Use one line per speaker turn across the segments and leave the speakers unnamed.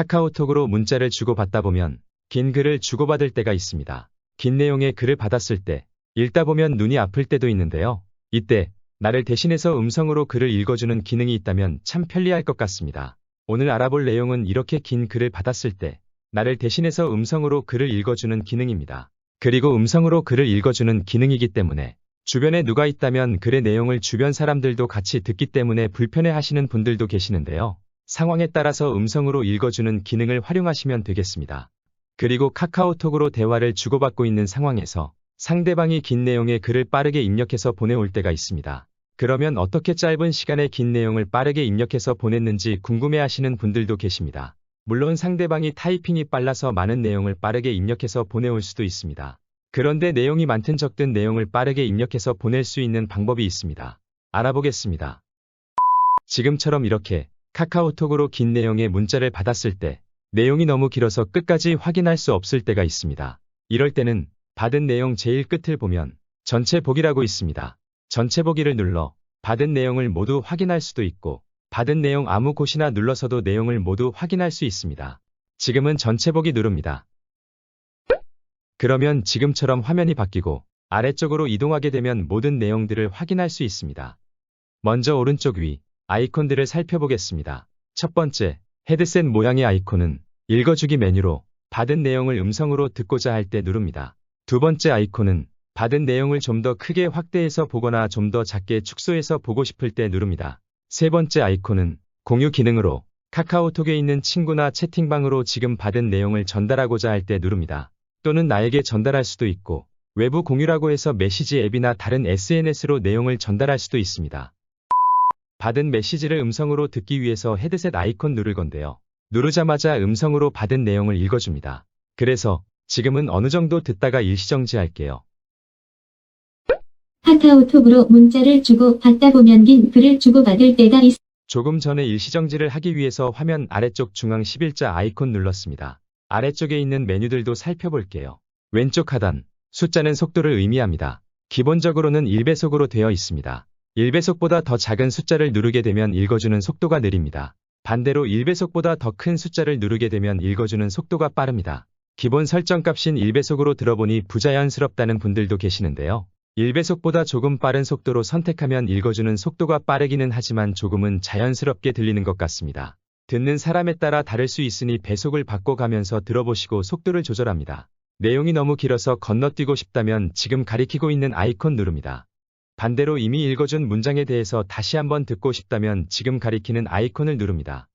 카카오톡으로 문자를 주고받다 보면 긴 글을 주고받을 때가 있습니다. 긴 내용의 글을 받았을 때 읽다 보면 눈이 아플 때도 있는데요. 이때 나를 대신해서 음성으로 글을 읽어주는 기능이 있다면 참 편리할 것 같습니다. 오늘 알아볼 내용은 이렇게 긴 글을 받았을 때 나를 대신해서 음성으로 글을 읽어주는 기능입니다. 그리고 음성으로 글을 읽어주는 기능이기 때문에 주변에 누가 있다면 글의 내용을 주변 사람들도 같이 듣기 때문에 불편해 하시는 분들도 계시는데요. 상황에 따라서 음성으로 읽어주는 기능을 활용하시면 되겠습니다. 그리고 카카오톡으로 대화를 주고받고 있는 상황에서 상대방이 긴 내용의 글을 빠르게 입력해서 보내올 때가 있습니다. 그러면 어떻게 짧은 시간에 긴 내용을 빠르게 입력해서 보냈는지 궁금해하시는 분들도 계십니다. 물론 상대방이 타이핑이 빨라서 많은 내용을 빠르게 입력해서 보내올 수도 있습니다. 그런데 내용이 많든 적든 내용을 빠르게 입력해서 보낼 수 있는 방법이 있습니다. 알아보겠습니다. 지금처럼 이렇게 카카오톡으로 긴 내용의 문자를 받았을 때 내용이 너무 길어서 끝까지 확인할 수 없을 때가 있습니다. 이럴 때는 받은 내용 제일 끝을 보면 전체 보기라고 있습니다. 전체 보기를 눌러 받은 내용을 모두 확인할 수도 있고 받은 내용 아무 곳이나 눌러서도 내용을 모두 확인할 수 있습니다. 지금은 전체 보기 누릅니다. 그러면 지금처럼 화면이 바뀌고 아래쪽으로 이동하게 되면 모든 내용들을 확인할 수 있습니다. 먼저 오른쪽 위 아이콘들을 살펴보겠습니다. 첫 번째, 헤드셋 모양의 아이콘은 읽어주기 메뉴로 받은 내용을 음성으로 듣고자 할 때 누릅니다. 두 번째 아이콘은 받은 내용을 좀 더 크게 확대해서 보거나 좀 더 작게 축소해서 보고 싶을 때 누릅니다. 세 번째 아이콘은 공유 기능으로 카카오톡에 있는 친구나 채팅방으로 지금 받은 내용을 전달하고자 할 때 누릅니다. 또는 나에게 전달할 수도 있고 외부 공유라고 해서 메시지 앱이나 다른 SNS로 내용을 전달할 수도 있습니다. 받은 메시지를 음성으로 듣기 위해서 헤드셋 아이콘 누를 건데요. 누르자마자 음성으로 받은 내용을 읽어줍니다. 그래서 지금은 어느 정도 듣다가 일시정지할게요.
카카오톡으로 문자를 주고 받다 보면 긴 글을 주고받을 때가 있습니다.
조금 전에 일시정지를 하기 위해서 화면 아래쪽 중앙 11자 아이콘 눌렀습니다. 아래쪽에 있는 메뉴들도 살펴볼게요. 왼쪽 하단, 숫자는 속도를 의미합니다. 기본적으로는 1배속으로 되어 있습니다. 1배속보다 더 작은 숫자를 누르게 되면 읽어주는 속도가 느립니다. 반대로 1배속보다 더 큰 숫자를 누르게 되면 읽어주는 속도가 빠릅니다. 기본 설정값인 1배속으로 들어보니 부자연스럽다는 분들도 계시는데요. 1배속보다 조금 빠른 속도로 선택하면 읽어주는 속도가 빠르기는 하지만 조금은 자연스럽게 들리는 것 같습니다. 듣는 사람에 따라 다를 수 있으니 배속을 바꿔가면서 들어보시고 속도를 조절합니다. 내용이 너무 길어서 건너뛰고 싶다면 지금 가리키고 있는 아이콘 누릅니다. 반대로 이미 읽어준 문장에 대해서 다시 한번 듣고 싶다면 지금 가리키는 아이콘을 누릅니다.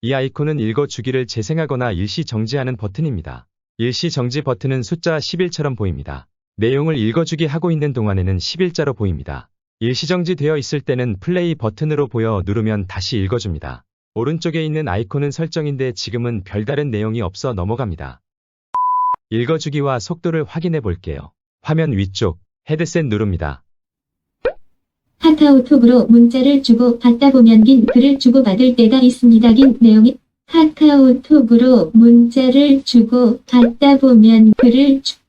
이 아이콘은 읽어주기를 재생하거나 일시 정지하는 버튼입니다. 일시 정지 버튼은 숫자 11처럼 보입니다. 내용을 읽어주기 하고 있는 동안에는 11자로 보입니다. 일시정지 되어 있을 때는 플레이 버튼으로 보여 누르면 다시 읽어줍니다. 오른쪽에 있는 아이콘은 설정인데 지금은 별다른 내용이 없어 넘어갑니다. 읽어주기와 속도를 확인해 볼게요. 화면 위쪽 헤드셋 누릅니다.
카카오톡으로 문자를 주고 받다 보면 긴 글을 주고받을 때가 있습니다. 긴 내용이 카카오톡으로 문자를 주고 받다 보면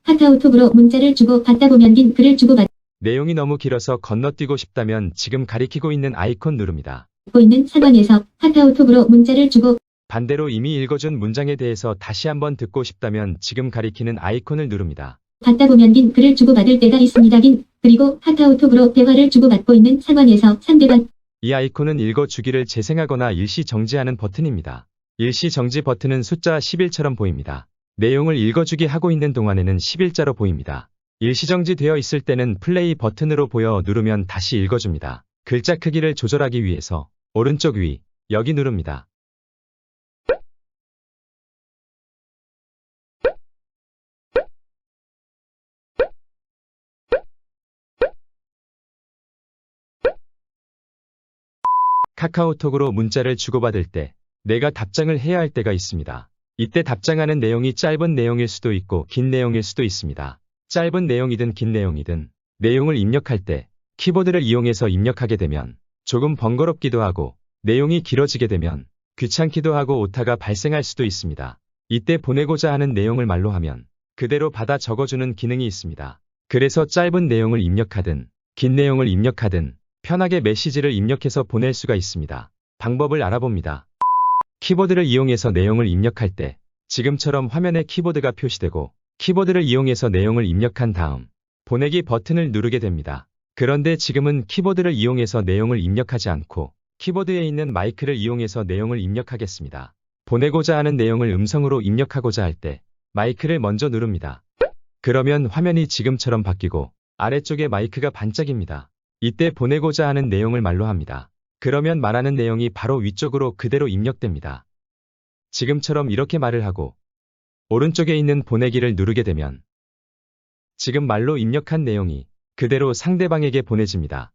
카카오톡으로 문자를 주고 받다 보면 긴 글을 주고받고
내용이 너무 길어서 건너뛰고 싶다면 지금 가리키고 있는 아이콘 누릅니다.
있는 상황에서 카카오톡으로 문자를 주고
반대로 이미 읽어준 문장에 대해서 다시 한번 듣고 싶다면 지금 가리키는 아이콘을 누릅니다.
받다 보면 긴 글을 주고받을 때가 있습니다. 그리고 카카오톡으로 대화를 주고받고 있는 상황에서 상대방
이 아이콘은 읽어주기를 재생하거나 일시 정지하는 버튼입니다. 일시 정지 버튼은 숫자 11처럼 보입니다. 내용을 읽어주기 하고 있는 동안에는 11자로 보입니다. 일시정지 되어 있을 때는 플레이 버튼으로 보여 누르면 다시 읽어줍니다. 글자 크기를 조절하기 위해서 오른쪽 위 여기 누릅니다. 카카오톡으로 문자를 주고받을 때 내가 답장을 해야 할 때가 있습니다. 이때 답장하는 내용이 짧은 내용일 수도 있고 긴 내용일 수도 있습니다. 짧은 내용이든 긴 내용이든 내용을 입력할 때 키보드를 이용해서 입력하게 되면 조금 번거롭기도 하고 내용이 길어지게 되면 귀찮기도 하고 오타가 발생할 수도 있습니다. 이때 보내고자 하는 내용을 말로 하면 그대로 받아 적어주는 기능이 있습니다. 그래서 짧은 내용을 입력하든 긴 내용을 입력하든 편하게 메시지를 입력해서 보낼 수가 있습니다. 방법을 알아봅니다. 키보드를 이용해서 내용을 입력할 때 지금처럼 화면에 키보드가 표시되고 키보드를 이용해서 내용을 입력한 다음 보내기 버튼을 누르게 됩니다. 그런데 지금은 키보드를 이용해서 내용을 입력하지 않고 키보드에 있는 마이크를 이용해서 내용을 입력하겠습니다. 보내고자 하는 내용을 음성으로 입력하고자 할 때 마이크를 먼저 누릅니다. 그러면 화면이 지금처럼 바뀌고 아래쪽에 마이크가 반짝입니다. 이때 보내고자 하는 내용을 말로 합니다. 그러면 말하는 내용이 바로 위쪽으로 그대로 입력됩니다. 지금처럼 이렇게 말을 하고 오른쪽에 있는 보내기를 누르게 되면 지금 말로 입력한 내용이 그대로 상대방에게 보내집니다.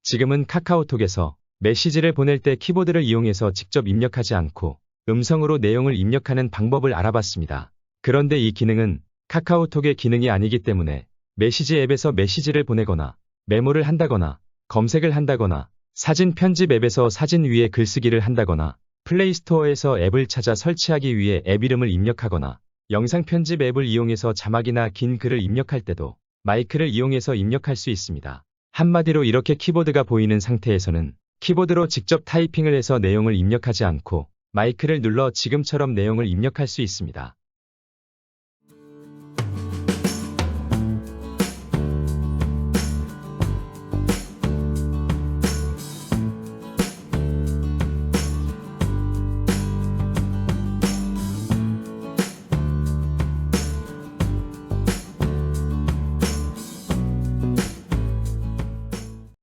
지금은 카카오톡에서 메시지를 보낼 때 키보드를 이용해서 직접 입력하지 않고 음성으로 내용을 입력하는 방법을 알아봤습니다. 그런데 이 기능은 카카오톡의 기능이 아니기 때문에 메시지 앱에서 메시지를 보내거나 메모를 한다거나 검색을 한다거나 사진 편집 앱에서 사진 위에 글쓰기를 한다거나 플레이스토어에서 앱을 찾아 설치하기 위해 앱 이름을 입력하거나 영상 편집 앱을 이용해서 자막이나 긴 글을 입력할 때도 마이크를 이용해서 입력할 수 있습니다. 한마디로 이렇게 키보드가 보이는 상태에서는 키보드로 직접 타이핑을 해서 내용을 입력하지 않고 마이크를 눌러 지금처럼 내용을 입력할 수 있습니다.